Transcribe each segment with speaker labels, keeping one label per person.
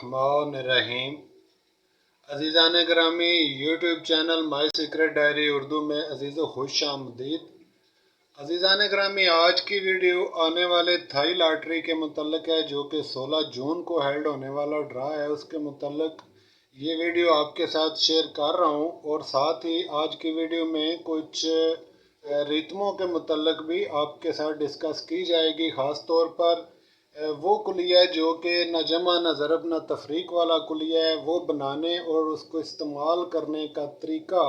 Speaker 1: बिस्मिल्लाहिर्रहमानिर्रहीम। अज़ीज़ान ग्रामी, YouTube channel my secret diary Urdu में अज़ीज़ खुश आमदीद। अज़ीज़ान ग्रामी, आज की वीडियो आने वाले थाई लॉटरी के मुतल्लिक़ है, जो कि 16 जून को हेल्ड होने वाला ड्रा है। उसके मुतल्लिक़ ये वीडियो आपके साथ शेयर कर रहा हूँ, और साथ ही आज की वीडियो में कुछ रितमों के मुतल्लिक़ भी आपके साथ डिस्कस की जाएगी। ख़ास तौर पर वो कुलिया जो कि न जमा न ज़रब न तफरीक वाला कुलिया है, वो बनाने और उसको इस्तेमाल करने का तरीका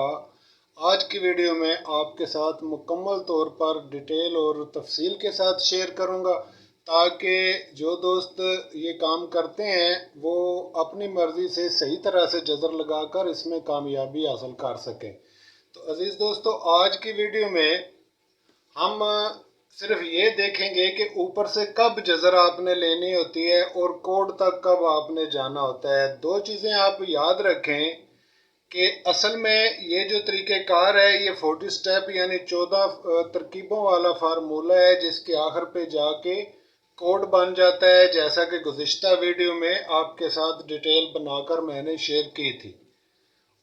Speaker 1: आज की वीडियो में आपके साथ मुकम्मल तौर पर डिटेल और तफसील के साथ शेयर करूंगा, ताकि जो दोस्त ये काम करते हैं वो अपनी मर्ज़ी से सही तरह से जज़र लगाकर इसमें कामयाबी हासिल कर सकें। तो अज़ीज़ दोस्तों, आज की वीडियो में हम सिर्फ ये देखेंगे कि ऊपर से कब जज़र आपने लेनी होती है और कोड तक कब आपने जाना होता है। दो चीज़ें आप याद रखें कि असल में ये जो तरीक़ेकार है, ये 40 स्टेप यानी 14 तरकीबों वाला फार्मूला है, जिसके आखिर पे जाके कोड बन जाता है, जैसा कि गुज़िश्ता वीडियो में आपके साथ डिटेल बनाकर मैंने शेयर की थी।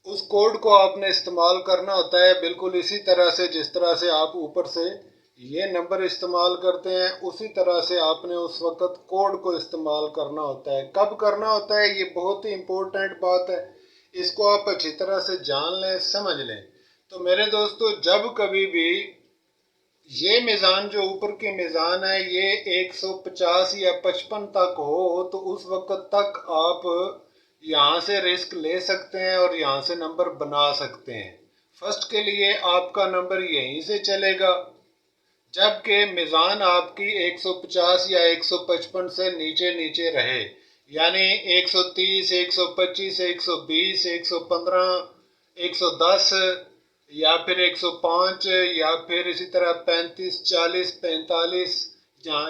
Speaker 1: उस कोड को आपने इस्तेमाल करना होता है बिल्कुल इसी तरह से जिस तरह से आप ऊपर से ये नंबर इस्तेमाल करते हैं, उसी तरह से आपने उस वक़्त कोड को इस्तेमाल करना होता है। कब करना होता है, ये बहुत ही इम्पोर्टेंट बात है, इसको आप अच्छी तरह से जान लें, समझ लें। तो मेरे दोस्तों, जब कभी भी ये मीज़ान जो ऊपर की मीज़ान है ये 150 या 55 तक हो, तो उस वक़्त तक आप यहाँ से रिस्क ले सकते हैं और यहाँ से नंबर बना सकते हैं। फर्स्ट के लिए आपका नंबर यहीं से चलेगा, जबकि मीज़ान आपकी 150 या 155 से नीचे नीचे रहे, यानी 130, 125, 120, 115, 110 या फिर 105 या फिर इसी तरह 35, 40, 45।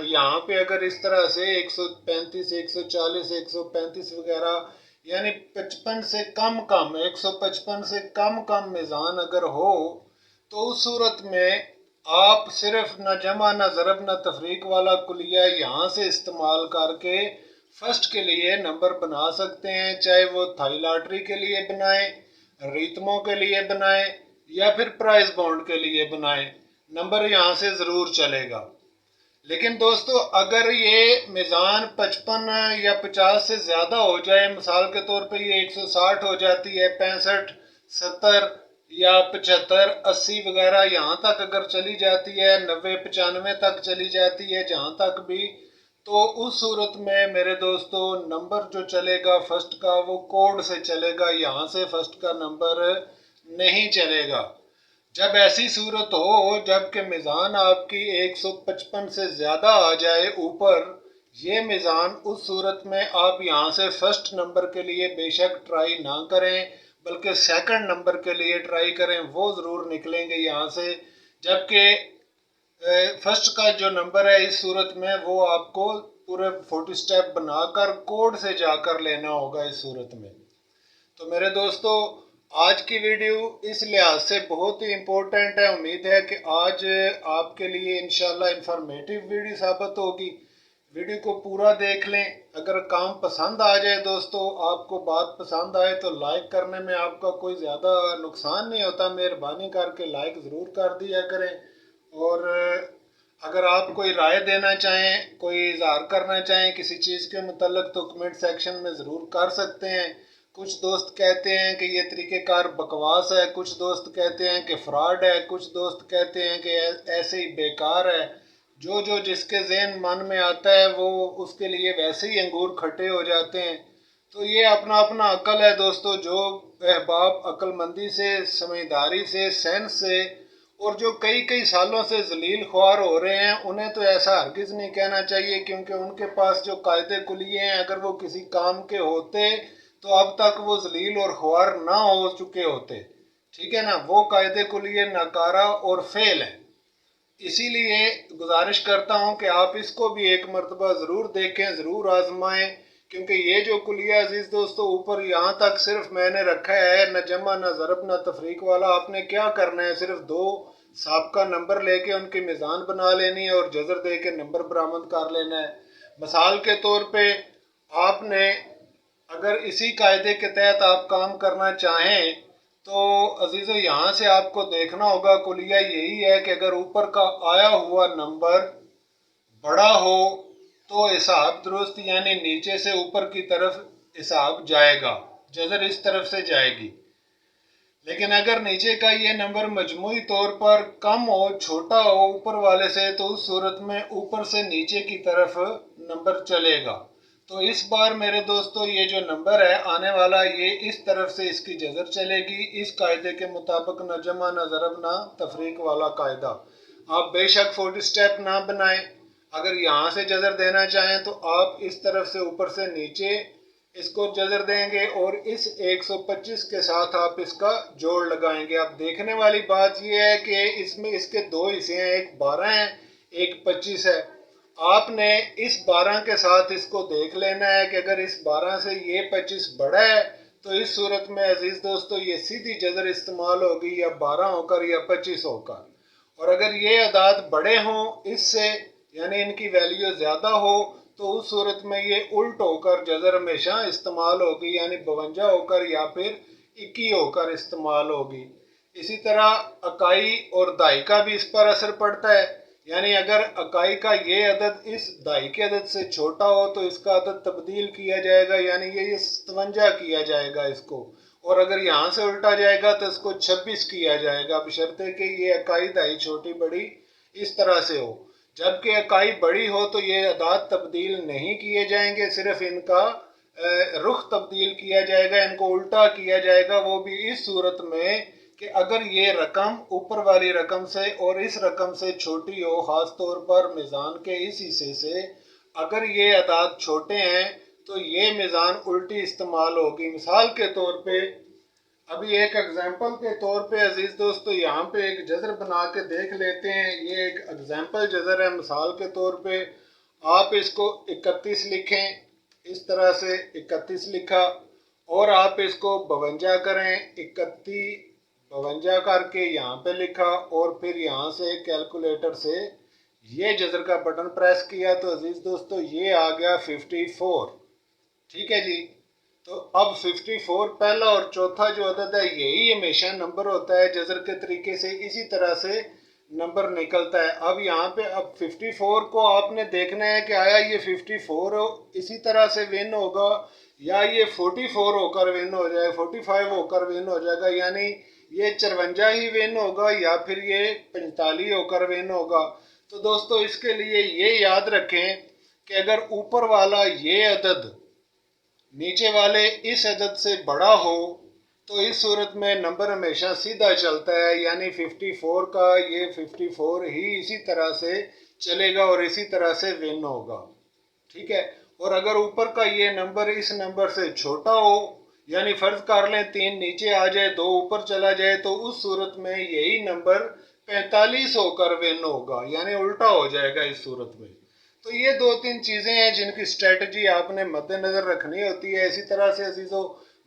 Speaker 1: यहाँ पे अगर इस तरह से 135, 140, 135 वगैरह यानी 55 से कम 155 से कम मीज़ान अगर हो, तो उस सूरत में आप सिर्फ न जमा न ज़रब न तफरीक वाला कुलिया यहाँ से इस्तेमाल करके फर्स्ट के लिए नंबर बना सकते हैं। चाहे वो थाई लॉटरी के लिए बनाएं, रितमों के लिए बनाएं या फिर प्राइज बॉन्ड के लिए बनाएं, नंबर यहाँ से ज़रूर चलेगा। लेकिन दोस्तों, अगर ये मीज़ान 55 या 50 से ज़्यादा हो जाए, मिसाल के तौर पे ये 160 हो जाती है, 65, 70 या 75, 80 वगैरह यहाँ तक अगर चली जाती है, 90, 95 तक चली जाती है जहाँ तक भी, तो उस सूरत में मेरे दोस्तों नंबर जो चलेगा फर्स्ट का वो कोड से चलेगा, यहाँ से फर्स्ट का नंबर नहीं चलेगा। जब ऐसी सूरत हो जबकि मीज़ान आपकी 155 से ज़्यादा आ जाए ऊपर ये मीज़ान, उस सूरत में आप यहाँ से फर्स्ट नंबर के लिए बेशक ट्राई ना करें, बल्कि सेकंड नंबर के लिए ट्राई करें, वो ज़रूर निकलेंगे यहाँ से। जबकि फर्स्ट का जो नंबर है इस सूरत में वो आपको पूरे 40 स्टेप बनाकर कोड से जाकर लेना होगा इस सूरत में। तो मेरे दोस्तों, आज की वीडियो इस लिहाज से बहुत ही इम्पोर्टेंट है। उम्मीद है कि आज आपके लिए इंशाल्लाह इंफॉर्मेटिव वीडियो साबित होगी। वीडियो को पूरा देख लें। अगर काम पसंद आ जाए दोस्तों, आपको बात पसंद आए तो लाइक करने में आपका कोई ज़्यादा नुकसान नहीं होता, मेहरबानी करके लाइक ज़रूर कर दिया करें। और अगर आप कोई राय देना चाहें, कोई इज़हार करना चाहें किसी चीज़ के मुतल्लिक़, तो कमेंट सेक्शन में ज़रूर कर सकते हैं। कुछ दोस्त कहते हैं कि ये तरीक़ेकार बकवास है, कुछ दोस्त कहते हैं कि फ्रॉड है, कुछ दोस्त कहते हैं कि ऐसे ही बेकार है। जो जिसके ज़हन मन में आता है वो उसके लिए वैसे ही अंगूर खट्टे हो जाते हैं। तो ये अपना अपना अक्ल है दोस्तों। जो अहबाब अक्लमंदी से, समझदारी से, सेंस से और जो कई कई सालों से जलील ख्वार हो रहे हैं, उन्हें तो ऐसा हरगिज़ नहीं कहना चाहिए, क्योंकि उनके पास जो कायदे कुलिये हैं, अगर वो किसी काम के होते तो अब तक वो जलील और ख्वार ना हो चुके होते। ठीक है ना, वो कायदे कुलिये नाकारा और फेल हैं। इसीलिए गुजारिश करता हूँ कि आप इसको भी एक मरतबा ज़रूर देखें, ज़रूर आजमाएं, क्योंकि ये जो कुलिया अजीज़ दोस्तों ऊपर यहाँ तक सिर्फ मैंने रखा है, न जमा न ज़रब न तफरीक वाला। आपने क्या करना है, सिर्फ दो साबका नंबर लेके उनकी मीज़ान बना लेनी है और जज़र दे के नंबर बरामद कर लेना है। मिसाल के तौर पे आपने اگر اسی قاعدے کے تحت آپ کام کرنا چاہیں تو عزیزو یہاں سے آپ کو دیکھنا ہوگا، کلیہ یہی ہے کہ اگر اوپر کا آیا ہوا نمبر بڑا ہو تو حساب درست، یعنی نیچے سے اوپر کی طرف حساب جائے گا، جذر اس طرف سے جائے گی۔ لیکن اگر نیچے کا یہ نمبر مجموعی طور پر کم ہو، چھوٹا ہو اوپر والے سے، تو اس صورت میں اوپر سے نیچے کی طرف نمبر چلے گا۔ تو اس بار میرے دوستو یہ جو نمبر ہے آنے والا، یہ اس طرف سے اس کی جذر چلے گی، اس قاعدے کے مطابق نہ جمع نہ ضرب نہ تفریق والا قاعدہ۔ آپ بے شک 40 سٹیپ نہ بنائیں، اگر یہاں سے جذر دینا چاہیں تو آپ اس طرف سے اوپر سے نیچے اس کو جذر دیں گے اور اس 125 کے ساتھ آپ اس کا جوڑ لگائیں گے۔ اب دیکھنے والی بات یہ ہے کہ اس میں اس کے دو حصے ہیں، ایک 12 ہے ایک 25 ہے۔ آپ نے اس 12 کے ساتھ اس کو دیکھ لینا ہے کہ اگر اس 12 سے یہ 25 بڑا ہے تو اس صورت میں عزیز دوستو یہ سیدھی جذر استعمال ہوگی، یا 12 ہو کر یا 25 ہو کر۔ اور اگر یہ اعداد بڑے ہوں اس سے، یعنی ان کی ویلیو زیادہ ہو، تو اس صورت میں یہ الٹ ہو کر جذر ہمیشہ استعمال ہوگی، یعنی 52 ہو کر یا پھر 21 ہو کر استعمال ہوگی۔ اسی طرح اکائی اور دہائی کا بھی اس پر اثر پڑتا ہے، یعنی اگر اکائی کا یہ عدد اس دہائی کے عدد سے چھوٹا ہو تو اس کا عدد تبدیل کیا جائے گا، یعنی یہ 57 کیا جائے گا اس کو، اور اگر یہاں سے الٹا جائے گا تو اس کو 26 کیا جائے گا، بشرطے کہ یہ اکائی دہائی چھوٹی بڑی اس طرح سے ہو۔ جبکہ اکائی بڑی ہو تو یہ اعداد تبدیل نہیں کیے جائیں گے، صرف ان کا رخ تبدیل کیا جائے گا، ان کو الٹا کیا جائے گا، وہ بھی اس صورت میں کہ اگر یہ رقم اوپر والی رقم سے اور اس رقم سے چھوٹی ہو، خاص طور پر میزان کے اس حصے سے اگر یہ اعداد چھوٹے ہیں تو یہ میزان الٹی استعمال ہوگی۔ مثال کے طور پہ ابھی ایک اگزامپل کے طور پہ عزیز دوستو یہاں پہ ایک جذر بنا کے دیکھ لیتے ہیں، یہ ایک اگزامپل جذر ہے۔ مثال کے طور پہ آپ اس کو 31 لکھیں، اس طرح سے 31 لکھا، اور آپ اس کو 52 کریں، 31 52 کر کے یہاں پہ لکھا، اور پھر یہاں سے کیلکولیٹر سے یہ جذر کا بٹن پریس کیا تو عزیز دوستو یہ آ گیا 54۔ ٹھیک ہے جی، تو اب 54 پہلا اور چوتھا جو عدد ہے یہی ہمیشہ نمبر ہوتا ہے جذر کے طریقے سے، اسی طرح سے نمبر نکلتا ہے۔ اب یہاں پہ اب 54 کو آپ نے دیکھنا ہے کہ آیا یہ 54 اسی طرح سے ون ہوگا یا یہ 44 ہو کر ون ہو جائے، 45 ہو کر ون ہو جائے گا، یعنی یہ 54 ہی ون ہوگا یا پھر یہ 45 ہو کر ون ہوگا۔ تو دوستو اس کے لیے یہ یاد رکھیں کہ اگر اوپر والا یہ عدد نیچے والے اس عدد سے بڑا ہو تو اس صورت میں نمبر ہمیشہ سیدھا چلتا ہے، یعنی 54 کا یہ 54 ہی اسی طرح سے چلے گا اور اسی طرح سے ون ہوگا۔ ٹھیک ہے، اور اگر اوپر کا یہ نمبر اس نمبر سے چھوٹا ہو، یعنی فرض کر لیں 3 نیچے آ جائے 2 اوپر چلا جائے، تو اس صورت میں یہی نمبر 45 ہو کر ون ہوگا، یعنی الٹا ہو جائے گا اس صورت میں۔ تو یہ 2-3 چیزیں ہیں جن کی اسٹریٹجی آپ نے مد نظر رکھنی ہوتی ہے۔ اسی طرح سے عزیزو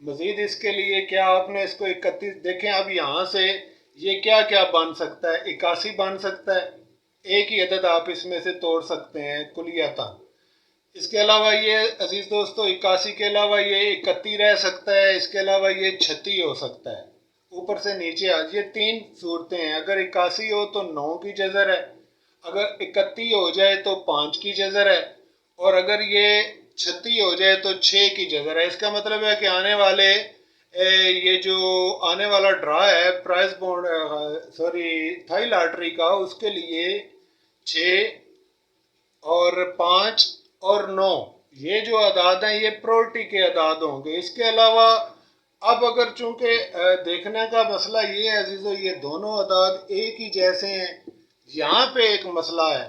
Speaker 1: مزید اس کے لیے کیا آپ نے اس کو 31 دیکھیں، اب یہاں سے یہ کیا کیا بن سکتا ہے، 81 بن سکتا ہے، ایک ہی عدد آپ اس میں سے توڑ سکتے ہیں کلیتاً۔ اس کے علاوہ یہ عزیز دوستو 81 کے علاوہ یہ 31 رہ سکتا ہے، اس کے علاوہ یہ 36 ہو سکتا ہے، اوپر سے نیچے آج یہ 3 صورتیں ہیں۔ اگر 81 ہو تو 9 کی جذر ہے، اگر 31 ہو جائے تو 5 کی جذر ہے، اور اگر یہ 36 ہو جائے تو 6 کی جذر ہے۔ اس کا مطلب ہے کہ آنے والے یہ جو آنے والا ڈرا ہے پرائز بونڈ تھائی لاٹری کا، اس کے لیے 6 اور 5 اور 9 یہ جو اعداد ہیں یہ پرورٹی کے اعداد ہوں گے۔ اس کے علاوہ اب اگر چونکہ دیکھنے کا مسئلہ یہ ہے عزیزو، یہ دونوں اعداد ایک ہی جیسے ہیں، یہاں پہ ایک مسئلہ ہے،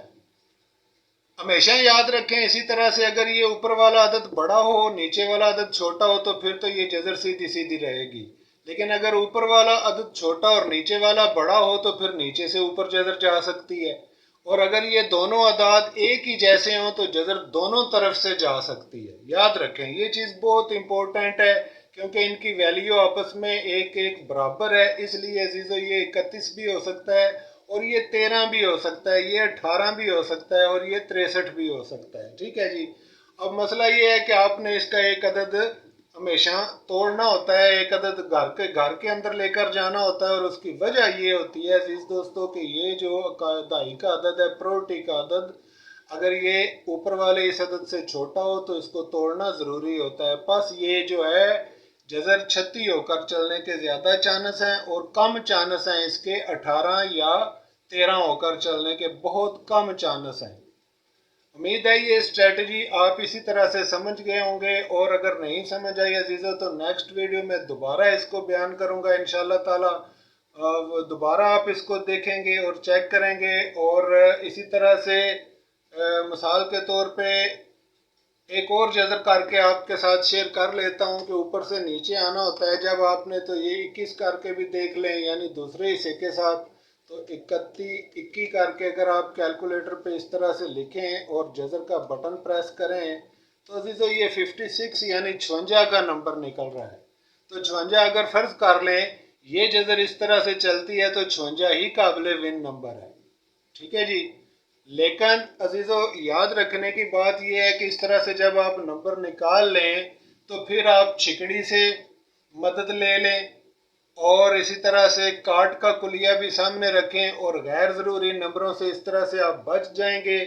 Speaker 1: ہمیشہ یاد رکھیں اسی طرح سے اگر یہ اوپر والا عدد بڑا ہو نیچے والا عدد چھوٹا ہو تو پھر تو یہ جذر سیدھی سیدھی رہے گی، لیکن اگر اوپر والا عدد چھوٹا اور نیچے والا بڑا ہو تو پھر نیچے سے اوپر جذر جا سکتی ہے، اور اگر یہ دونوں اعداد ایک ہی جیسے ہوں تو جذر دونوں طرف سے جا سکتی ہے۔ یاد رکھیں یہ چیز بہت امپورٹنٹ ہے کیونکہ ان کی ویلیو آپس میں ایک برابر ہے، اس لیے عزیزو یہ 31 بھی ہو سکتا ہے اور یہ 13 بھی ہو سکتا ہے، یہ 18 بھی ہو سکتا ہے اور یہ 63 بھی ہو سکتا ہے۔ ٹھیک ہے جی، اب مسئلہ یہ ہے کہ آپ نے اس کا ایک عدد हमेशा तोड़ना होता है, एक अदद घर के अंदर लेकर जाना होता है। और उसकी वजह ये होती है अजीज दोस्तों कि ये जो दहाई का अदद है, प्रोटी का अदद, अगर ये ऊपर वाले इस अदद से छोटा हो तो इसको तोड़ना ज़रूरी होता है। बस ये जो है जजर 36 होकर चलने के ज़्यादा चांस हैं और कम चांस हैं इसके 18 या 13 होकर चलने के बहुत कम चांस हैं। उम्मीद है ये स्ट्रेटजी आप इसी तरह से समझ गए होंगे, और अगर नहीं समझ आई अजीज़ों तो नेक्स्ट वीडियो में दोबारा इसको बयान करूँगा इंशाल्लाह ताला। दोबारा आप इसको देखेंगे और चेक करेंगे। और इसी तरह से मिसाल के तौर पे एक और जजर करके आपके साथ शेयर कर लेता हूँ कि ऊपर से नीचे आना होता है जब आपने, तो ये 21 करके भी देख लें, यानी दूसरे हिस्से के साथ। तो 21 करके अगर आप कैलकुलेटर पे इस तरह से लिखें और जजर का बटन प्रेस करें तो अजीज़ों ये 56 यानी 56 का नंबर निकल रहा है। तो 56 अगर फ़र्ज़ कर लें ये जजर इस तरह से चलती है तो 56 ही काबिल विन नंबर है। ठीक है जी। लेकिन अजीज़ों याद रखने की बात यह है कि इस तरह से जब आप नंबर निकाल लें तो फिर आप छिकड़ी से मदद ले लें और इसी तरह से कार्ड का कुलिया भी सामने रखें और गैर ज़रूरी नंबरों से इस तरह से आप बच जाएंगे।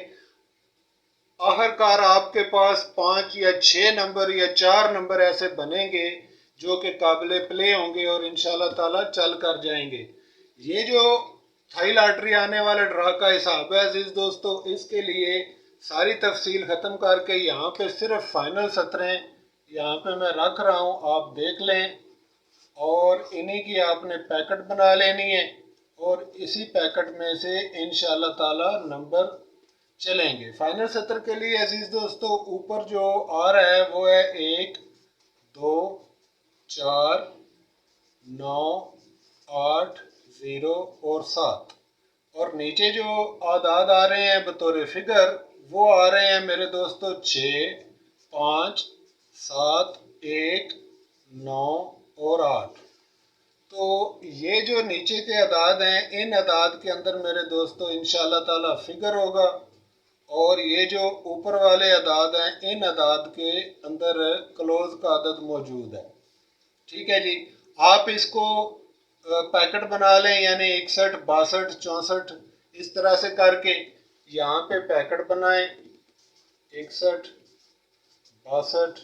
Speaker 1: आखिरकार आपके पास 5 या 6 नंबर या 4 नंबर ऐसे बनेंगे जो कि काबिल प्ले होंगे और इंशाल्लाह ताला चल कर जाएंगे। ये जो थाई लॉटरी आने वाले ड्रा का हिसाब है अजीज दोस्तों, इसके लिए सारी तफसील ख़त्म करके यहाँ पे सिर्फ फाइनल 17 यहाँ पे मैं रख रहा हूँ, आप देख लें। और इन्हीं की आपने पैकेट बना लेनी है और इसी पैकेट में से इंशाल्लाह ताला नंबर चलेंगे। फाइनल 17 के लिए अजीज दोस्तों ऊपर जो आ रहा है वो है 1 2 4 9 8 0 और 7, और नीचे जो आदाद आ रहे हैं बतौर फिगर वो आ रहे हैं मेरे दोस्तों 6 5 7 1 9 और 8। तो ये जो नीचे के अदाद हैं इन अदाद के अंदर मेरे दोस्तों इंशाल्लाह ताला फिगर होगा, और ये जो ऊपर वाले अदाद हैं इन अदाद के अंदर क्लोज का अदद मौजूद है। ठीक है जी। आप इसको पैकेट बना लें, यानी 61 62 64 इस तरह से करके यहाँ पे पैकेट बनाएं 61 62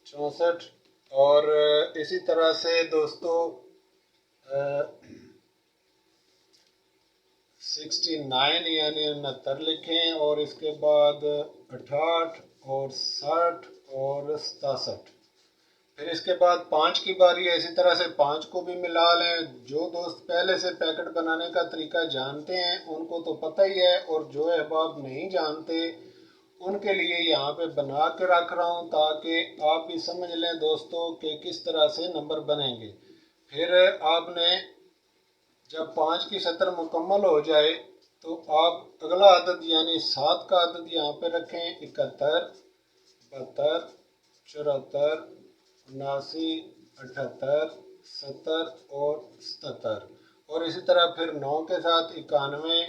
Speaker 1: 64, और इसी तरह से दोस्तों 69 यानी 69 लिखें, और इसके बाद 68 और 60 और 67। फिर इसके बाद 5 की बारी है, इसी तरह से 5 को भी मिला लें। जो दोस्त पहले से पैकेट बनाने का तरीका जानते हैं उनको तो पता ही है, और जो अहबाब नहीं जानते उनके लिए यहाँ पे बना के रख रहा हूँ ताकि आप भी समझ लें दोस्तों कि किस तरह से नंबर बनेंगे। फिर आपने जब 5 की 70 मुकम्मल हो जाए तो आप अगला अदद यानी 7 का अदद यहाँ पे रखें 71 72 74 79 78 70 और 77, और इसी तरह फिर 9 के साथ 91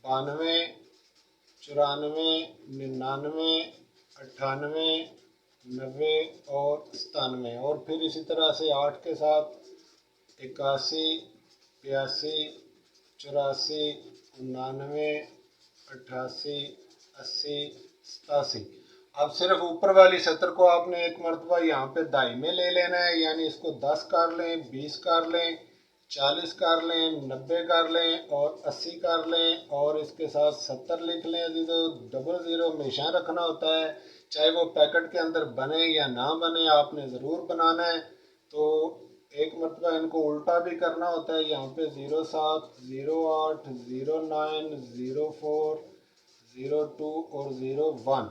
Speaker 1: 92 94 99 98 90 और 97, और फिर इसी तरह से 8 के साथ 81 82 84 99 88 80 87। अब सिर्फ ऊपर वाली 70 को आपने एक मरतबा यहाँ पे दाई में ले लेना है, यानी इसको 10 कर लें 20 कर लें 40 कर लें 90 कर लें और 80 कर लें, और इसके साथ 70 लिख लें। अजीजों डबल ज़ीरो हमेशा रखना होता है, चाहे वो पैकेट के अंदर बने या ना बने आपने ज़रूर बनाना है। तो एक मरतबा इनको उल्टा भी करना होता है, यहाँ पे 07 08 09 04 02 और 01।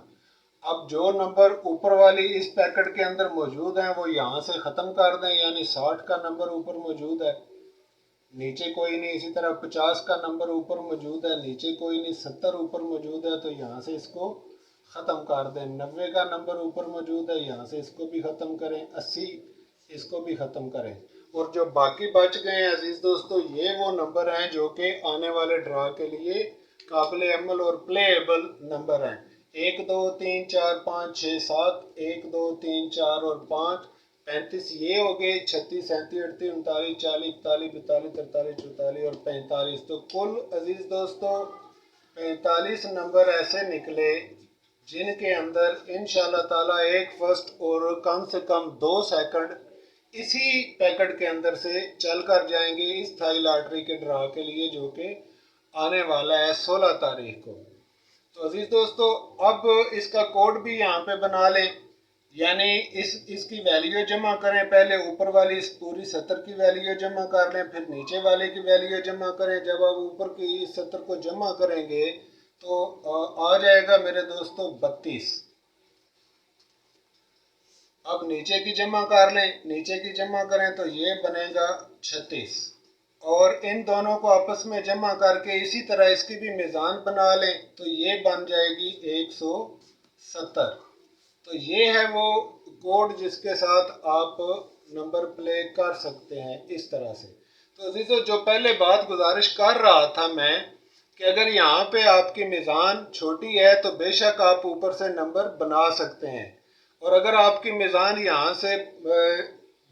Speaker 1: अब जो नंबर ऊपर वाली इस पैकेट के अंदर मौजूद हैं वो यहाँ से ख़त्म कर दें, यानी 60 का नंबर ऊपर मौजूद है नीचे कोई नहीं, इसी तरह 50 का नंबर ऊपर मौजूद है नीचे कोई नहीं, 70 ऊपर मौजूद है तो यहाँ से इसको ख़त्म कर दें, 90 का नंबर ऊपर मौजूद है यहाँ से इसको भी ख़त्म करें, 80 इसको भी ख़त्म करें, और जो बाकी बच गए हैं अजीज़ दोस्तों ये वो नंबर हैं जो कि आने वाले ड्रा के लिए काबिल अमल और प्लेएबल नंबर हैं। 1 2 3 4 5 6 7, 1 2 3 4 और 5, 35 ये हो गए, 36 37 38 39 40 41 42 43 44 और 45। तो कुल अजीज दोस्तों 45 नंबर ऐसे निकले जिनके अंदर इंशाल्लाह ताला एक फर्स्ट और कम से कम 2 सेकंड इसी पैकेट के अंदर से चल कर जाएंगे इस थाई लॉटरी के ड्रा के लिए, जो कि आने वाला है 16 तारीख को। तो अजीज दोस्तों अब इसका कोड भी यहाँ पे बना लें, यानी इसकी वैल्यू जमा करें। पहले ऊपर वाली इस पूरी 70 की वैल्यू जमा कर लें, फिर नीचे वाले की वैल्यू जमा करें। जब आप ऊपर की इस 70 को जमा करेंगे तो आ जाएगा मेरे दोस्तों 32। अब नीचे की जमा कर लें, नीचे की जमा करें तो ये बनेगा 36, और इन दोनों को आपस में जमा करके इसी तरह इसकी भी मिज़ान बना लें तो ये बन जाएगी 170। तो ये है वो कोड जिसके साथ आप नंबर प्ले कर सकते हैं इस तरह से। तो अजीजों जो पहले बात गुजारिश कर रहा था मैं कि अगर यहाँ पे आपकी मिज़ान छोटी है तो बेशक आप ऊपर से नंबर बना सकते हैं, और अगर आपकी मिज़ान यहाँ से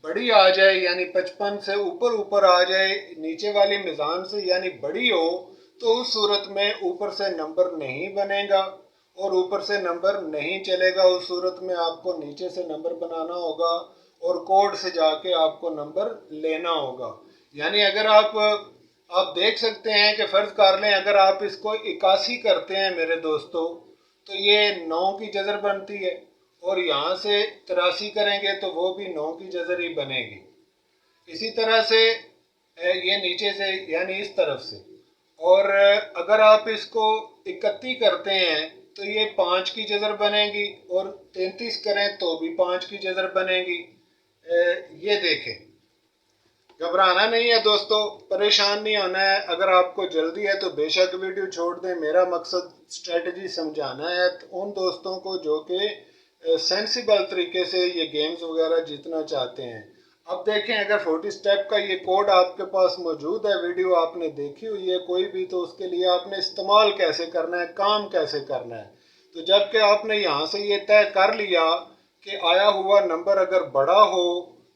Speaker 1: बड़ी आ जाए यानी 55 से ऊपर आ जाए नीचे वाली मिज़ान से यानी बड़ी हो, तो उस सूरत में ऊपर से नंबर नहीं बनेगा और ऊपर से नंबर नहीं चलेगा। उस सूरत में आपको नीचे से नंबर बनाना होगा और कोड से जाके आपको नंबर लेना होगा। यानी अगर आप देख सकते हैं कि फ़र्ज़ कर लें अगर आप इसको 81 करते हैं मेरे दोस्तों तो ये 9 की जज़र बनती है, और यहाँ से 83 करेंगे तो वो भी 9 की जज़र ही बनेगी। इसी तरह से ये नीचे से यानी इस तरफ से, और अगर आप इसको 31 करते हैं तो ये 5 की जज़र बनेगी, और 33 करें तो भी 5 की जज़र बनेगी। ये देखें, घबराना नहीं है दोस्तों, परेशान नहीं होना है। अगर आपको जल्दी है तो बेशक वीडियो छोड़ दें। मेरा मकसद स्ट्रेटजी समझाना है उन दोस्तों को जो कि सेंसिबल तरीके से ये गेम्स वगैरह जीतना चाहते हैं। अब देखें अगर 40 स्टेप का ये कोड आपके पास मौजूद है, वीडियो आपने देखी हुई है कोई भी, तो उसके लिए आपने इस्तेमाल कैसे करना है, काम कैसे करना है। तो जबकि आपने यहाँ से ये तय कर लिया कि आया हुआ नंबर अगर बड़ा हो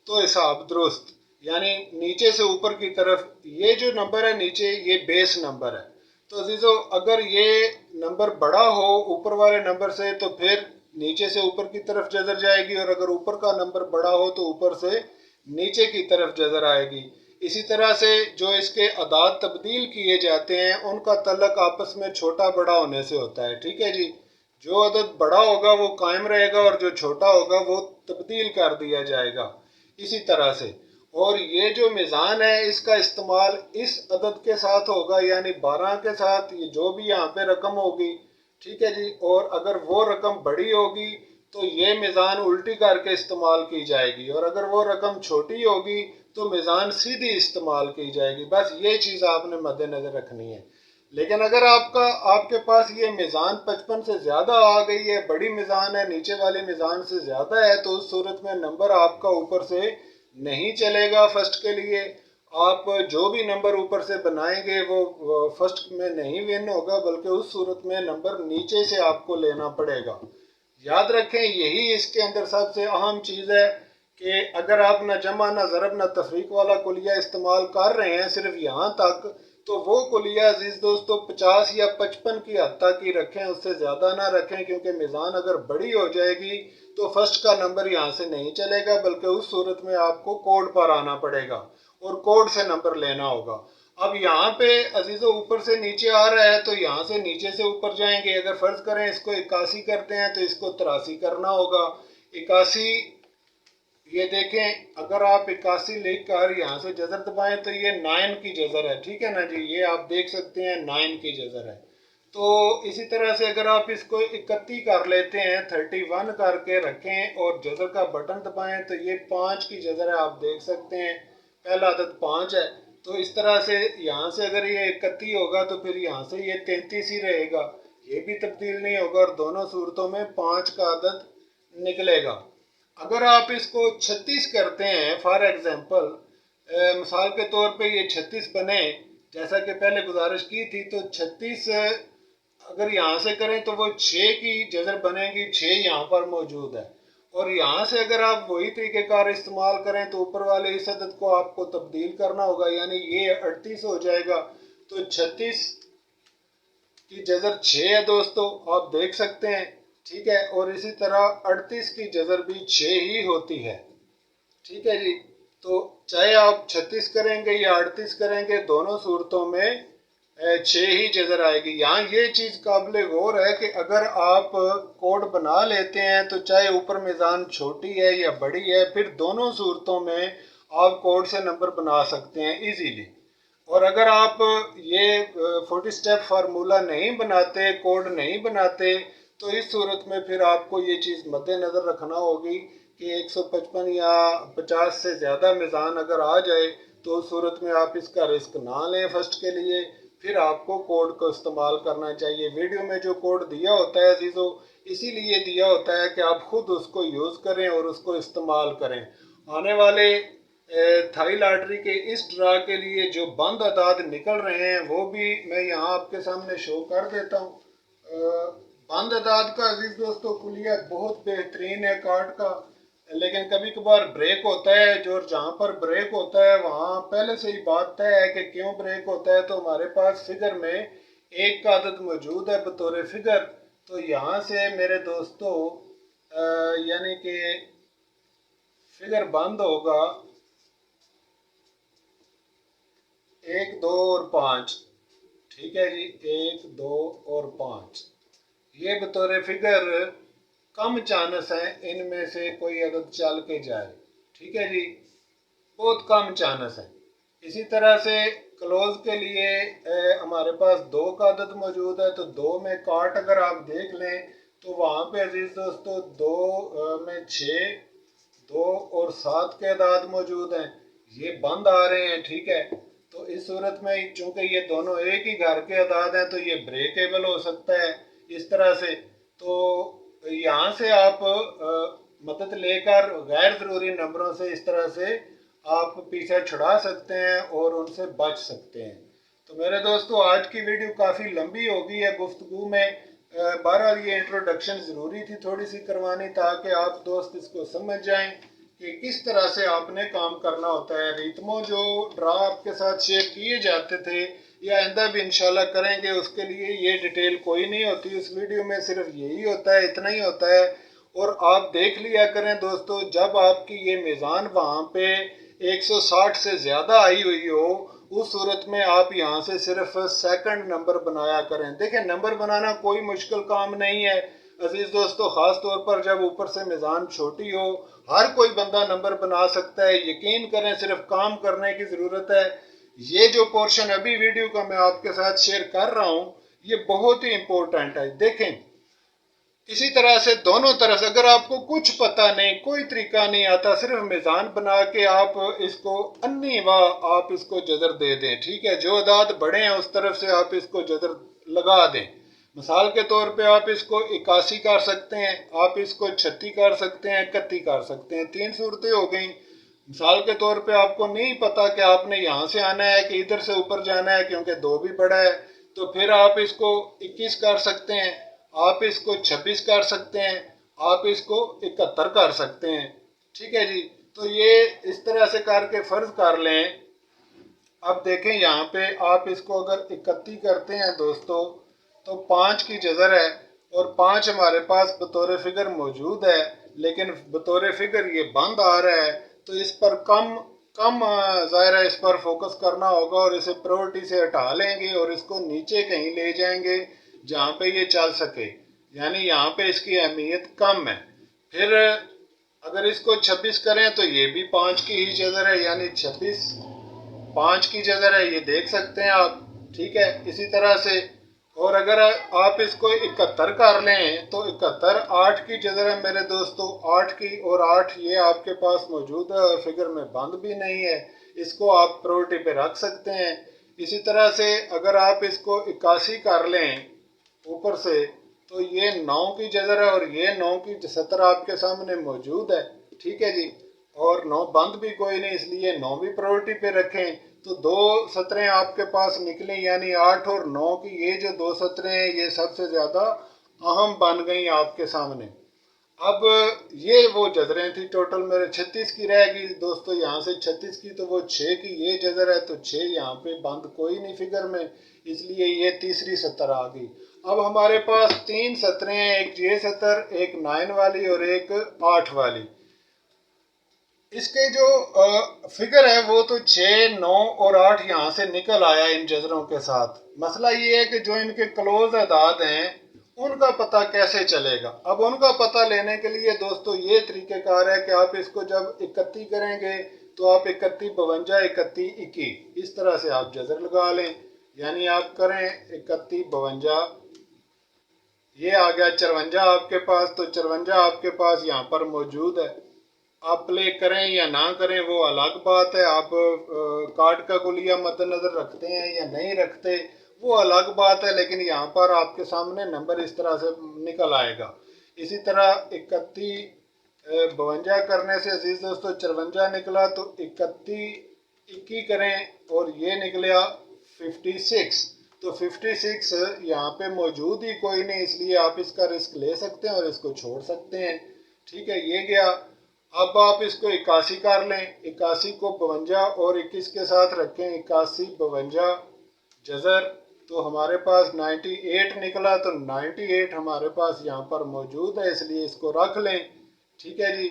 Speaker 1: तो हिसाब दुरुस्त, यानी नीचे से ऊपर की तरफ ये जो नंबर है नीचे ये बेस नंबर है। तो अजीजों अगर ये नंबर बड़ा हो ऊपर वाले नंबर से तो फिर नीचे से ऊपर की तरफ जज़र जाएगी, और अगर ऊपर का नंबर बड़ा हो तो ऊपर से नीचे की तरफ जज़र आएगी। इसी तरह से जो इसके अदाद तब्दील किए जाते हैं उनका तल्लक आपस में छोटा बड़ा होने से होता है। ठीक है जी, जो अदद बड़ा होगा वो कायम रहेगा और जो छोटा होगा वो तब्दील कर दिया जाएगा इसी तरह से। और ये जो मिज़ान है इसका इस्तेमाल इस अदद के साथ होगा यानी 12 के साथ, ये जो भी यहाँ पे रकम होगी। ठीक है जी, और अगर वो रकम बड़ी होगी तो ये मिज़ान उल्टी करके इस्तेमाल की जाएगी, और अगर वो रकम छोटी होगी तो मिज़ान सीधी इस्तेमाल की जाएगी। बस ये चीज़ आपने मद्देनज़र रखनी है। लेकिन अगर आपके पास ये मिज़ान 55 से ज़्यादा आ गई है, बड़ी मिज़ान है, नीचे वाली मिज़ान से ज़्यादा है, तो उस सूरत में नंबर आपका ऊपर से नहीं चलेगा। फर्स्ट के लिए आप जो भी नंबर ऊपर से बनाएंगे वो फर्स्ट में नहीं विन होगा, बल्कि उस सूरत में नंबर नीचे से आपको लेना पड़ेगा। याद रखें यही इसके अंदर सबसे अहम चीज़ है कि अगर आप ना जमा ना ज़रब ना तफरीक वाला कुलिया इस्तेमाल कर रहे हैं सिर्फ यहाँ तक, तो वो कुलिया अजीज़ दोस्तों 50 या 55 की हद तक ही रखें, उससे ज़्यादा ना रखें, क्योंकि मिज़ान अगर बड़ी हो जाएगी तो फर्स्ट का नंबर यहाँ से नहीं चलेगा, बल्कि उस सूरत में आपको कोड पर आना पड़ेगा और कोड से नंबर लेना होगा। अब यहाँ पे अजीज़ों ऊपर से नीचे आ रहा है तो यहाँ से नीचे से ऊपर जाएंगे। अगर फ़र्ज़ करें इसको 81 करते हैं तो इसको 83 करना होगा। 81 ये देखें, अगर आप 81 लिख कर यहाँ से जज़र दबाएं तो ये 9 की जज़र है। ठीक है ना जी, ये आप देख सकते हैं 9 की जज़र है। तो इसी तरह से अगर आप इसको 31 कर लेते हैं, 31 करके रखें और जज़र का बटन दबाएं तो ये 5 की जज़र है, आप देख सकते हैं पहला अदद 5 है। तो इस तरह से यहाँ से अगर ये 31 होगा तो फिर यहाँ से ये 33 ही रहेगा, ये भी तब्दील नहीं होगा, और दोनों सूरतों में 5 का अदद निकलेगा। अगर आप इसको 36 करते हैं फॉर एग्जांपल, मिसाल के तौर पे ये 36 बने, जैसा कि पहले गुजारिश की थी, तो 36 अगर यहाँ से करें तो वो 6 की जजर बनेगी, 6 यहाँ पर मौजूद है। और यहाँ से अगर आप वही तरीक़ेकार इस्तेमाल करें तो ऊपर वाले इस अदद को आपको तब्दील करना होगा, यानी ये 38 हो जाएगा। तो 36 की जजर 6 है दोस्तों, आप देख सकते हैं, ठीक है। और इसी तरह 38 की जजर भी 6 ही होती है, ठीक है जी। तो चाहे आप 36 करेंगे या 38 करेंगे, दोनों सूरतों में 6 ही जजर आएगी। यहाँ ये चीज़ काबिल गौर है कि अगर आप कोड बना लेते हैं तो चाहे ऊपर मीज़ान छोटी है या बड़ी है, फिर दोनों सूरतों में आप कोड से नंबर बना सकते हैं इजीली। और अगर आप ये 40 स्टेप फार्मूला नहीं बनाते, कोड नहीं बनाते, तो इस सूरत में फिर आपको ये चीज़ मद्देनज़र रखना होगी कि 155 या 50 से ज़्यादा मीज़ान अगर आ जाए तो उस सूरत में आप इसका रिस्क ना लें फर्स्ट के लिए, फिर आपको कोड को इस्तेमाल करना चाहिए। वीडियो में जो कोड दिया होता है अजीज़ों, इसीलिए दिया होता है कि आप ख़ुद उसको यूज़ करें और उसको इस्तेमाल करें। आने वाले थाई लॉटरी के इस ड्रा के लिए जो बंद अदाद निकल रहे हैं वो भी मैं यहाँ आपके सामने शो कर देता हूँ। बंद अदाद का अजीज दोस्तों कुलिया बहुत बेहतरीन है कार्ड का, लेकिन कभी कभार ब्रेक होता है। जो जहाँ पर ब्रेक होता है वहाँ पहले से ही बात तय है कि क्यों ब्रेक होता है। तो हमारे पास फिगर में एक का अदद मौजूद है बतौर फिगर। तो यहाँ से मेरे दोस्तों यानी कि फिगर बंद होगा 1, 2 और 5, ठीक है जी, 1, 2 और 5। ये बतौर फिगर कम चांस है इनमें से कोई अदद चल के जाए, ठीक है जी, बहुत कम चांस है। इसी तरह से क्लोज के लिए हमारे पास 2 का अदद मौजूद है। तो 2 में काट अगर आप देख लें तो वहाँ पे अजीज दोस्तों 2 में 6, 2 और 7 के अदाद मौजूद हैं, ये बंद आ रहे हैं, ठीक है। तो इस सूरत में चूंकि ये दोनों एक ही घर के अदाद हैं तो ये ब्रेकेबल हो सकता है इस तरह से। तो यहाँ से आप मदद लेकर गैर ज़रूरी नंबरों से इस तरह से आप पीछे छुड़ा सकते हैं और उनसे बच सकते हैं। तो मेरे दोस्तों आज की वीडियो काफ़ी लंबी हो गई है गुफ्तगू में। बहरहाल ये इंट्रोडक्शन ज़रूरी थी थोड़ी सी करवानी, ताकि आप दोस्त इसको समझ जाएं कि किस तरह से आपने काम करना होता है। रितमों जो ड्रा आपके साथ शेयर किए जाते थे या आइंदा भी इंशाल्लाह करेंगे, उसके लिए ये डिटेल कोई नहीं होती। उस वीडियो में सिर्फ यही होता है, इतना ही होता है। और आप देख लिया करें दोस्तों, जब आपकी ये मीज़ान वहाँ पे 160 से ज़्यादा आई हुई हो, उस सूरत में आप यहाँ से सिर्फ सेकंड नंबर बनाया करें। देखें, नंबर बनाना कोई मुश्किल काम नहीं है अजीज़ दोस्तों, ख़ास तौर पर जब ऊपर से मीज़ान छोटी हो। हर कोई बंदा नंबर बना सकता है, यकीन करें, सिर्फ काम करने की ज़रूरत है। ये जो पोर्शन अभी वीडियो का मैं आपके साथ शेयर कर रहा हूँ, ये बहुत ही इम्पोर्टेंट है। देखें, इसी तरह से दोनों तरफ अगर आपको कुछ पता नहीं, कोई तरीका नहीं आता, सिर्फ मीज़ान बना के आप इसको अन्नी वाह आप इसको जदर दे दें, ठीक है। जो अदाद बड़े हैं उस तरफ से आप इसको जदर लगा दें। मिसाल के तौर पे आप इसको 81 कर सकते हैं, आप इसको 36 कर सकते हैं, 31 कर सकते हैं। 3 सूरतें हो गई। मिसाल के तौर पे आपको नहीं पता कि आपने यहाँ से आना है कि इधर से ऊपर जाना है, क्योंकि 2 भी बड़ा है, तो फिर आप इसको 21 कर सकते हैं, आप इसको 26 कर सकते हैं, आप इसको 71 कर सकते हैं, ठीक है जी। तो ये इस तरह से करके फ़र्ज कर लें। अब देखें यहाँ पे आप इसको अगर 31 करते हैं दोस्तों तो 5 की जजर है और 5 हमारे पास बतौर फिगर मौजूद है, लेकिन बतौर फिगर ये बंद आ रहा है। तो इस पर कम ज़ाहिर है इस पर फोकस करना होगा और इसे प्रायोरिटी से हटा लेंगे और इसको नीचे कहीं ले जाएंगे जहाँ पे ये चल सके, यानी यहाँ पे इसकी अहमियत कम है। फिर अगर इसको 26 करें तो ये भी 5 की ही जजर है, यानी 26 5 की जगह है, ये देख सकते हैं आप, ठीक है। इसी तरह से और अगर आप इसको 71 कर लें तो 71 8 की जगह है मेरे दोस्तों, 8 की, और 8 ये आपके पास मौजूद है और फिगर में बंद भी नहीं है, इसको आप प्रायोरिटी पे रख सकते हैं। इसी तरह से अगर आप इसको 81 कर लें ऊपर से तो ये 9 की जगह है और ये 9 की 70 आपके सामने मौजूद है, ठीक है जी। और 9 बंद भी कोई नहीं, इसलिए 9 भी प्रायोरिटी पे रखें। तो 2 सतरें आपके पास निकली, यानी 8 और 9 की ये जो 2 सतरें हैं ये सबसे ज़्यादा अहम बन गई आपके सामने। अब ये वो जजरें थी, टोटल मेरे 36 की रह गई दोस्तों। यहाँ से 36 की तो वो 6 की ये जजर है, तो 6 यहाँ पे बंद कोई नहीं फिगर में, इसलिए ये तीसरी सतर आ गई। अब हमारे पास 3 सतरें हैं, एक ये सतर, एक 9 वाली और एक 8 वाली। इसके जो फिगर है वो तो 6, 9 और 8 यहाँ से निकल आया इन जजरों के साथ। मसला ये है कि जो इनके क्लोज अदाद हैं उनका पता कैसे चलेगा। अब उनका पता लेने के लिए दोस्तों ये तरीक़ेकार है कि आप इसको जब 31 करेंगे तो आप 31, 52, 31, 21 इस तरह से आप जजर लगा लें। यानी आप करें 31, 52, ये आ गया 54 आपके पास, तो 54 आपके पास यहाँ पर मौजूद है। आप प्ले करें या ना करें वो अलग बात है, आप कार्ड का कुलिया मद्देनजर रखते हैं या नहीं रखते वो अलग बात है, लेकिन यहाँ पर आपके सामने नंबर इस तरह से निकल आएगा। इसी तरह 31, 52 करने से अजीज दोस्तों 54 निकला, तो 31, 21 करें और ये निकला 56। तो 56 यहाँ पे मौजूद ही कोई नहीं, इसलिए आप इसका रिस्क ले सकते हैं और इसको छोड़ सकते हैं। ठीक है, ये गया। अब आप इसको 81 कर लें, 81 को 52 और 21 के साथ रखें, 81, 52 जजर, तो हमारे पास 98 निकला। तो 98 हमारे पास यहाँ पर मौजूद है, इसलिए इसको रख लें। ठीक है जी।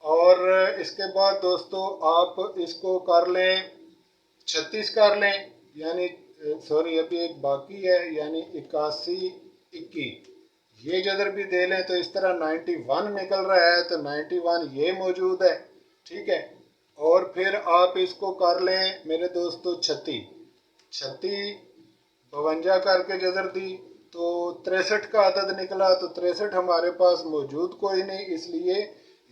Speaker 1: और इसके बाद दोस्तों आप इसको कर लें 36 कर लें, यानी सॉरी अभी एक बाकी है, यानी 81, 21 ये जदर भी दे लें तो इस तरह 91 निकल रहा है, तो 91 ये मौजूद है। ठीक है, और फिर आप इसको कर लें मेरे दोस्तों 36, 36, 52 करके जदर दी तो 63 का अदद निकला। तो 63 हमारे पास मौजूद कोई नहीं, इसलिए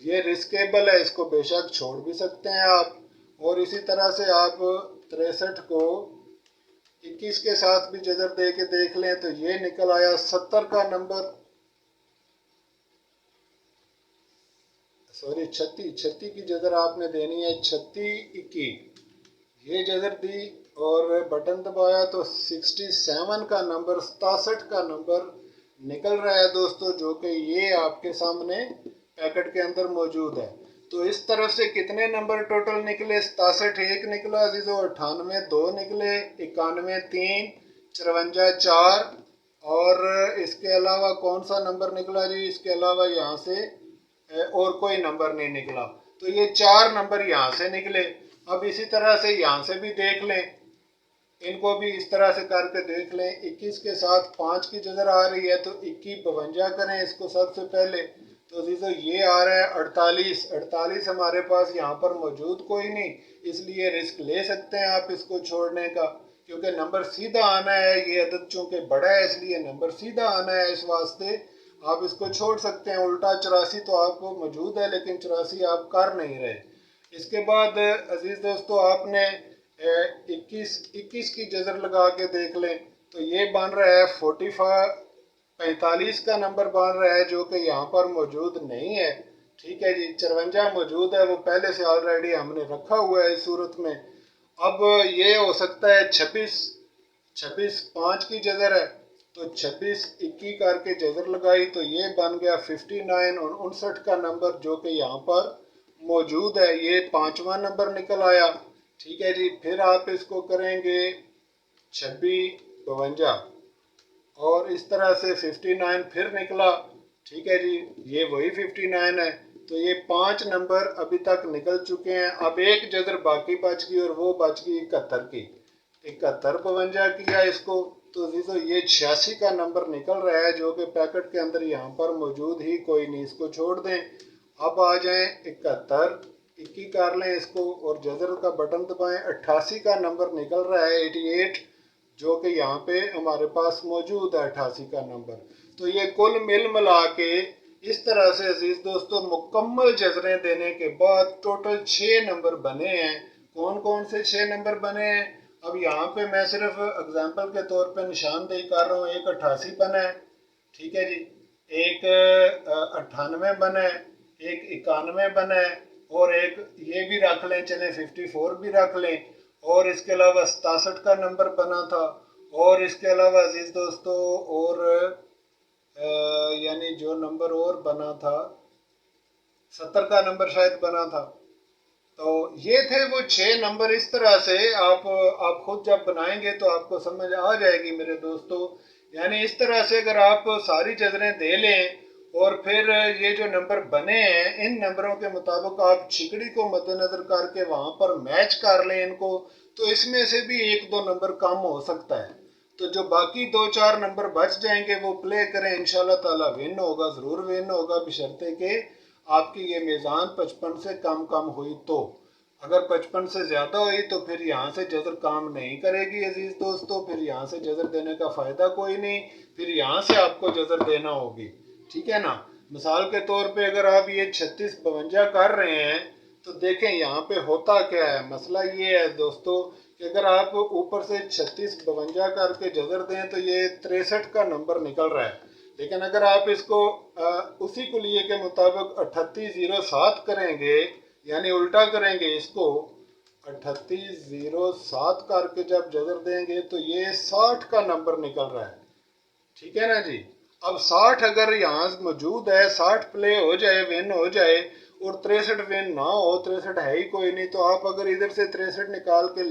Speaker 1: ये रिस्केबल है, इसको बेशक छोड़ भी सकते हैं आप। और इसी तरह से आप 63 को 21 के साथ भी जजर दे के देख लें तो ये निकल आया 70 का नंबर, सॉरी 36 की जजर आपने देनी है 36, 21 ये जजर दी और बटन दबाया तो 67 का नंबर, 67 का नंबर निकल रहा है दोस्तों, जो कि ये आपके सामने पैकेट के अंदर मौजूद है। तो इस तरफ से कितने नंबर टोटल निकले? 67 एक निकला अजीजों, 98 2 निकले, 91 3, 54 4, और इसके अलावा कौन सा नंबर निकला जी? इसके अलावा यहाँ से और कोई नंबर नहीं निकला। तो ये 4 नंबर यहाँ से निकले। अब इसी तरह से यहाँ से भी देख लें, इनको भी इस तरह से करके देख लें। 21 के साथ 5 की जगह आ रही है, तो 21, 52 करें इसको सबसे पहले, तो अजीजों ये आ रहा है 48। 48 हमारे पास यहाँ पर मौजूद कोई नहीं, इसलिए रिस्क ले सकते हैं आप इसको छोड़ने का, क्योंकि नंबर सीधा आना है। ये अदद चूँकि बड़ा है इसलिए नंबर सीधा आना है, इस वास्ते आप इसको छोड़ सकते हैं। उल्टा 84 तो आपको मौजूद है, लेकिन 84 आप कर नहीं रहे। इसके बाद अजीज दोस्तों आपने 21 की जजर लगा के देख लें तो ये बन रहा है 45 का नंबर बन रहा है, जो कि यहाँ पर मौजूद नहीं है। ठीक है जी, 54 मौजूद है, वो पहले से ऑलरेडी हमने रखा हुआ है इस सूरत में। अब ये हो सकता है 26, 5 की जजर है, तो 26, 21 करके जजर लगाई तो ये बन गया 59 और 59 का नंबर, जो कि यहाँ पर मौजूद है, ये 5वां नंबर निकल आया। ठीक है जी, फिर आप इसको करेंगे 26, 52 और इस तरह से 59 फिर निकला। ठीक है जी, ये वही 59 है, तो ये 5 नंबर अभी तक निकल चुके हैं। अब एक जजर बाकी बच गई और वो बच गई 71 की। 71, 52 किया इसको, तो ये 86 का नंबर निकल रहा है, जो कि पैकेट के अंदर यहाँ पर मौजूद ही कोई नहीं, इसको छोड़ दें। अब आ जाएं 71, 21 कर लें इसको और जजर का बटन दबाएं, 88 का नंबर निकल रहा है 88, जो कि यहाँ पे हमारे पास मौजूद है 88 का नंबर। तो ये कुल मिल मिला के इस तरह से अजीज दोस्तों मुकम्मल जजरें देने के बाद टोटल 6 नंबर बने हैं। कौन कौन से 6 नंबर बने हैं? अब यहाँ पे मैं सिर्फ एग्जाम्पल के तौर पे निशानदेही कर रहा हूँ। एक 88 बना है, ठीक है जी, एक 98 बना है, एक 91 बना है, और एक ये भी रख लें, चले 54 भी रख लें, اور اس کے علاوہ 67 کا نمبر بنا تھا، اور اس کے علاوہ عزیز دوستو اور یعنی جو نمبر اور بنا تھا 70 کا نمبر شاید بنا تھا۔ تو یہ تھے وہ 6 نمبر۔ اس طرح سے آپ خود جب بنائیں گے تو آپ کو سمجھ آ جائے گی میرے دوستو۔ یعنی اس طرح سے اگر آپ ساری جذریں دے لیں اور پھر یہ جو نمبر بنے ہیں ان نمبروں کے مطابق آپ چھکڑی کو مد نظر کر کے وہاں پر میچ کر لیں ان کو، تو اس میں سے بھی 1-2 نمبر کم ہو سکتا ہے۔ تو جو باقی 2-4 نمبر بچ جائیں گے وہ پلے کریں، انشاءاللہ تعالی ون ہوگا، ضرور ون ہوگا، بشرطے کہ آپ کی یہ میزان 55 سے کم ہوئی تو۔ اگر 55 سے زیادہ ہوئی تو پھر یہاں سے جذر کام نہیں کرے گی عزیز دوستو، پھر یہاں سے جذر دینے کا فائدہ کوئی نہیں، پھر یہاں سے آپ کو جذر دینا ہوگی، ٹھیک ہے نا۔ مثال کے طور پہ اگر آپ یہ 36-52 کر رہے ہیں تو دیکھیں یہاں پہ ہوتا کیا ہے۔ مسئلہ یہ ہے دوستو کہ اگر آپ اوپر سے 36-52 کر کے جذر دیں تو یہ 63 کا نمبر نکل رہا ہے، لیکن اگر آپ اس کو اسی کلیے کے مطابق 3807 کریں گے، یعنی الٹا کریں گے اس کو، 3807 کر کے جب جذر دیں گے تو یہ 60 کا نمبر نکل رہا ہے، ٹھیک ہے نا جی۔ اب 60 اگر یہاں موجود ہے، 60 پلے ہو جائے، ون ہو جائے، اور 63 ون نہ ہو، 63 ہے ہی کوئی نہیں، تو آپ اگر ادھر سے 63 نکال کے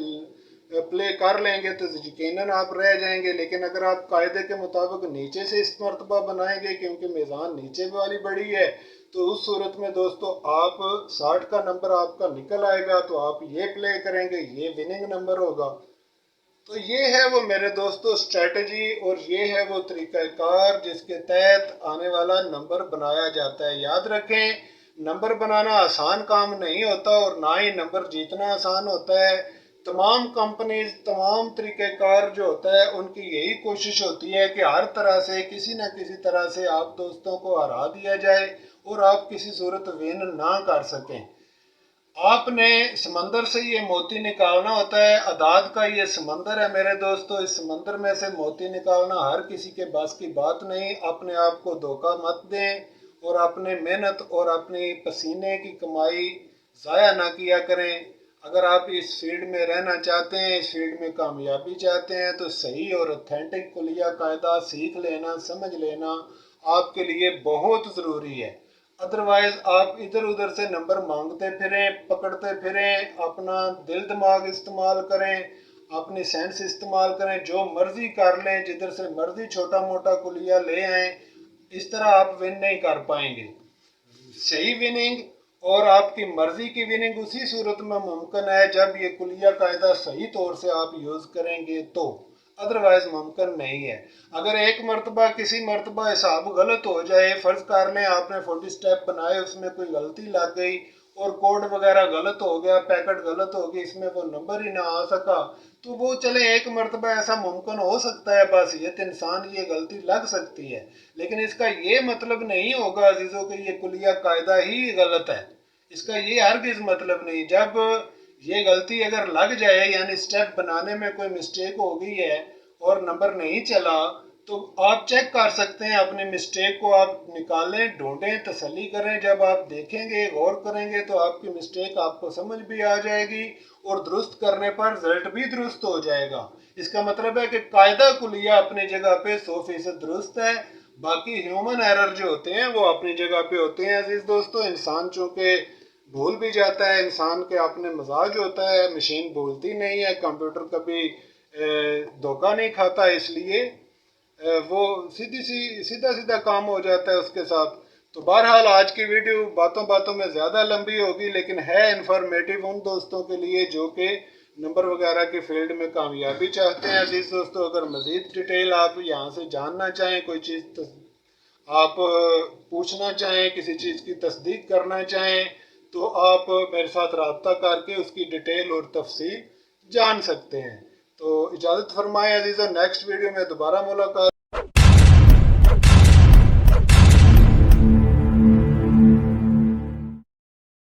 Speaker 1: پلے کر لیں گے تو یقیناً آپ رہ جائیں گے۔ لیکن اگر آپ قاعدے کے مطابق نیچے سے اس مرتبہ بنائیں گے کیونکہ میزان نیچے والی بڑی ہے، تو اس صورت میں دوستو آپ 60 کا نمبر آپ کا نکل آئے گا تو آپ یہ پلے کریں گے، یہ وننگ نمبر ہوگا۔ تو یہ ہے وہ میرے دوستو اسٹریٹجی، اور یہ ہے وہ طریقہ کار جس کے تحت آنے والا نمبر بنایا جاتا ہے۔ یاد رکھیں نمبر بنانا آسان کام نہیں ہوتا اور نہ ہی نمبر جیتنا آسان ہوتا ہے۔ تمام کمپنیز، تمام طریقہ کار جو ہوتا ہے ان کی یہی کوشش ہوتی ہے کہ ہر طرح سے کسی نہ کسی طرح سے آپ دوستوں کو ہرا دیا جائے اور آپ کسی صورت ون نہ کر سکیں۔ آپ نے سمندر سے یہ موتی نکالنا ہوتا ہے، اعداد کا یہ سمندر ہے میرے دوستو، اس سمندر میں سے موتی نکالنا ہر کسی کے بس کی بات نہیں۔ اپنے آپ کو دھوکہ مت دیں اور اپنے محنت اور اپنی پسینے کی کمائی ضائع نہ کیا کریں۔ اگر آپ اس فیلڈ میں رہنا چاہتے ہیں، اس فیلڈ میں کامیابی چاہتے ہیں تو صحیح اور اتھینٹک کلیہ قاعدہ سیکھ لینا، سمجھ لینا آپ کے لیے بہت ضروری ہے۔ ادروائز آپ ادھر ادھر سے نمبر مانگتے پھریں، پکڑتے پھریں، اپنا دل دماغ استعمال کریں، اپنی سینس استعمال کریں، جو مرضی کر لیں، جدھر سے مرضی چھوٹا موٹا کلیہ لے آئیں، اس طرح آپ ون نہیں کر پائیں گے۔ صحیح وننگ اور آپ کی مرضی کی وننگ اسی صورت میں ممکن ہے جب یہ کلیہ قاعدہ صحیح طور سے آپ یوز کریں گے تو، ادروائز ممکن نہیں ہے۔ اگر ایک مرتبہ کسی مرتبہ حساب غلط ہو جائے، فرض کر لیں آپ نے 40 سٹیپ بنائے، اس میں کوئی غلطی لگ گئی اور کوڈ وغیرہ غلط ہو گیا، پیکٹ غلط ہو گئی، اس میں وہ نمبر ہی نہ آ سکا، تو وہ چلے ایک مرتبہ ایسا ممکن ہو سکتا ہے، بحیثیت انسان یہ غلطی لگ سکتی ہے، لیکن اس کا یہ مطلب نہیں ہوگا عزیزوں کہ یہ کلیہ قاعدہ ہی غلط ہے، اس کا یہ ہرگز مطلب نہیں۔ جب یہ غلطی اگر لگ جائے، یعنی سٹیپ بنانے میں کوئی مسٹیک ہو گئی ہے اور نمبر نہیں چلا، تو آپ چیک کر سکتے ہیں اپنی مسٹیک کو، آپ نکالیں، ڈھونڈیں، تسلی کریں، جب آپ دیکھیں گے، غور کریں گے تو آپ کی مسٹیک آپ کو سمجھ بھی آ جائے گی اور درست کرنے پر رزلٹ بھی درست ہو جائے گا۔ اس کا مطلب ہے کہ قاعدہ کلیہ اپنی جگہ پہ 100% درست ہے، باقی ہیومن ایرر جو ہوتے ہیں وہ اپنی جگہ پہ ہوتے ہیں عزیز دوستو۔ انسان چونکہ بھول بھی جاتا ہے، انسان کے اپنے مزاج ہوتا ہے، مشین بھولتی نہیں ہے، کمپیوٹر کبھی دھوکہ نہیں کھاتا، اس لیے وہ سیدھا سیدھا کام ہو جاتا ہے اس کے ساتھ۔ تو بہرحال آج کی ویڈیو باتوں باتوں میں زیادہ لمبی ہوگی، لیکن ہے انفارمیٹیو ان دوستوں کے لیے جو کہ نمبر وغیرہ کے فیلڈ میں کامیابی چاہتے ہیں۔ عزیز دوستو اگر مزید ڈیٹیل آپ یہاں سے جاننا چاہیں، کوئی چیز آپ پوچھنا چاہیں، کسی چیز کی تصدیق کرنا چاہیں، تو آپ میرے ساتھ رابطہ کر کے اس کی ڈیٹیل اور تفصیل جان سکتے ہیں۔ تو اجازت فرمائیں عزیزو، نیکسٹ ویڈیو میں دوبارہ ملاقات